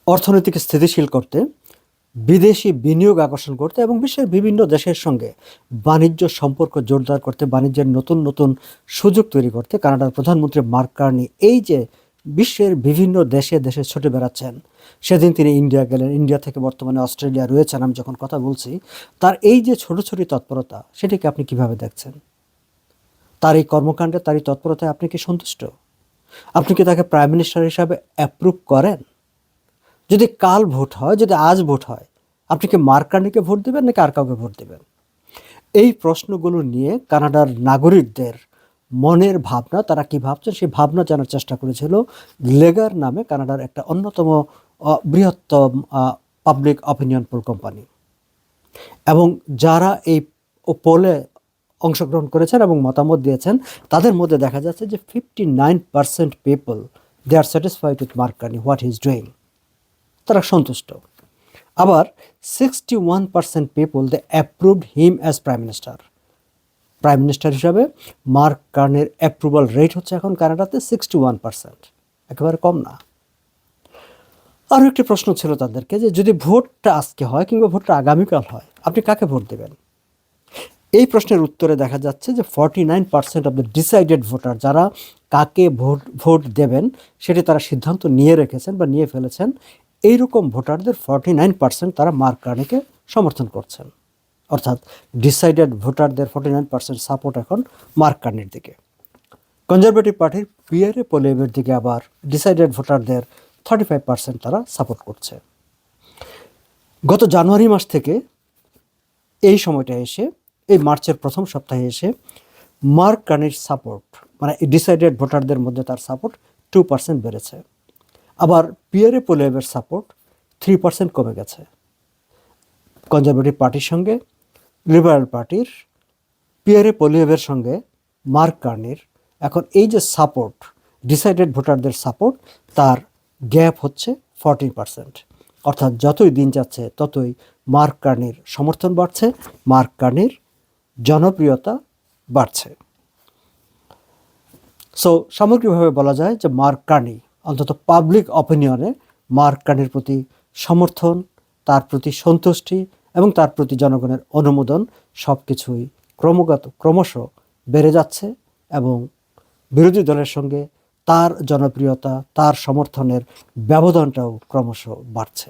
অর্থনীতিকে স্থিতিশীল করতে, বিদেশি বিনিয়োগ আকর্ষণ করতে এবং বিশ্বের বিভিন্ন দেশের সঙ্গে বাণিজ্য সম্পর্ক জোরদার করতে, বাণিজ্যের নতুন নতুন সুযোগ তৈরি করতে কানাডার প্রধানমন্ত্রী মার্ক কার্নি এই যে বিশ্বের বিভিন্ন দেশে দেশে ছুটে বেড়াচ্ছেন। সেদিন তিনি ইন্ডিয়া গেলেন, ইন্ডিয়া থেকে বর্তমানে অস্ট্রেলিয়া রয়েছেন আমি যখন কথা বলছি। তার এই যে ছোট ছোট তৎপরতা, সেটিকে আপনি কিভাবে দেখছেন? তার এই কর্মকাণ্ডে, তার এই তৎপরতায় আপনি কি সন্তুষ্ট? আপনি কি তাকে প্রাইম মিনিস্টার হিসাবে অ্যাপ্রুভ করেন? যদি কাল ভোট হয়, যদি আজ ভোট হয়, আপনি কি মার্ক কার্নিকে ভোট দেবেন নাকি আর কাউকে ভোট দেবেন? এই প্রশ্নগুলো নিয়ে কানাডার নাগরিকদের মনের ভাবনা, তারা কি ভাবছেন সেই ভাবনা জানার চেষ্টা করেছিল লেগার নামে কানাডার একটা অন্যতম বৃহত্তম পাবলিক অপিনিয়ন পোল কোম্পানি। এবং যারা এই পোলে অংশগ্রহণ করেছেন এবং মতামত দিয়েছেন, তাদের মধ্যে দেখা যাচ্ছে যে 59% people they are satisfied with Mark Carney, what he is doing. তারা সন্তুষ্ট। আবার 61% people they approved him as prime minister. Prime minister হিসাবে মার্ক কার্নির অ্যাপ্রুভাল রেট হচ্ছে এখন কানাডাতে 61%, একেবারে কম না। আরও একটি প্রশ্ন ছিল তাদেরকে যে যদি ভোটটা আজকে হয় কিংবা ভোটটা আগামীকাল হয়, আপনি কাকে ভোট দেবেন? এই প্রশ্নের উত্তরে দেখা যাচ্ছে যে 49% অফ দ্য ডিসাইডেড ভোটার, যারা কাকে ভোট দেবেন সেটি তারা সিদ্ধান্ত নিয়ে রেখেছেন বা নিয়ে ফেলেছেন, এইরকম ভোটারদের 49% তারা মার্ক কার্নিকে সমর্থন করছেন। অর্থাৎ ডিসাইডেড ভোটারদের 49% সাপোর্ট এখন মার্ক কার্নির দিকে। কনজারভেটিভ পার্টির পিয়ারে পোলিয়েভের দিকে আবার ডিসাইডেড ভোটারদের 35% তারা সাপোর্ট করছে। গত জানুয়ারি মাস থেকে এই সময়টা এসে, এই মার্চের প্রথম সপ্তাহে এসে মার্ক কার্নির সাপোর্ট, মানে ডিসাইডেড ভোটারদের মধ্যে তার সাপোর্ট 2% বেড়েছে। আবার পিয়ারে পোলিয়েভের সাপোর্ট 3% কমে গেছে। কনজারভেটিভ পার্টির সঙ্গে লিবারেল পার্টির, পিয়ারে পোলিয়েভের সঙ্গে মার্ক কার্নির এখন এই যে সাপোর্ট, ডিসাইডেড ভোটারদের সাপোর্ট, তার গ্যাপ হচ্ছে 40%। অর্থাৎ যতই দিন যাচ্ছে ততই মার্ক কার্নির সমর্থন বাড়ছে, মার্ক কার্নির জনপ্রিয়তা বাড়ছে। সো সামগ্রিকভাবে বলা যায় যে মার্ক কার্নি, অন্তত পাবলিক অপিনিয়নে মার্ক কার্নির প্রতি সমর্থন, তার প্রতি সন্তুষ্টি এবং তার প্রতি জনগণের অনুমোদন সব কিছুই ক্রমশ বেড়ে যাচ্ছে এবং বিরোধী দলের সঙ্গে তার জনপ্রিয়তা, তার সমর্থনের ব্যবধানটাও ক্রমশ বাড়ছে।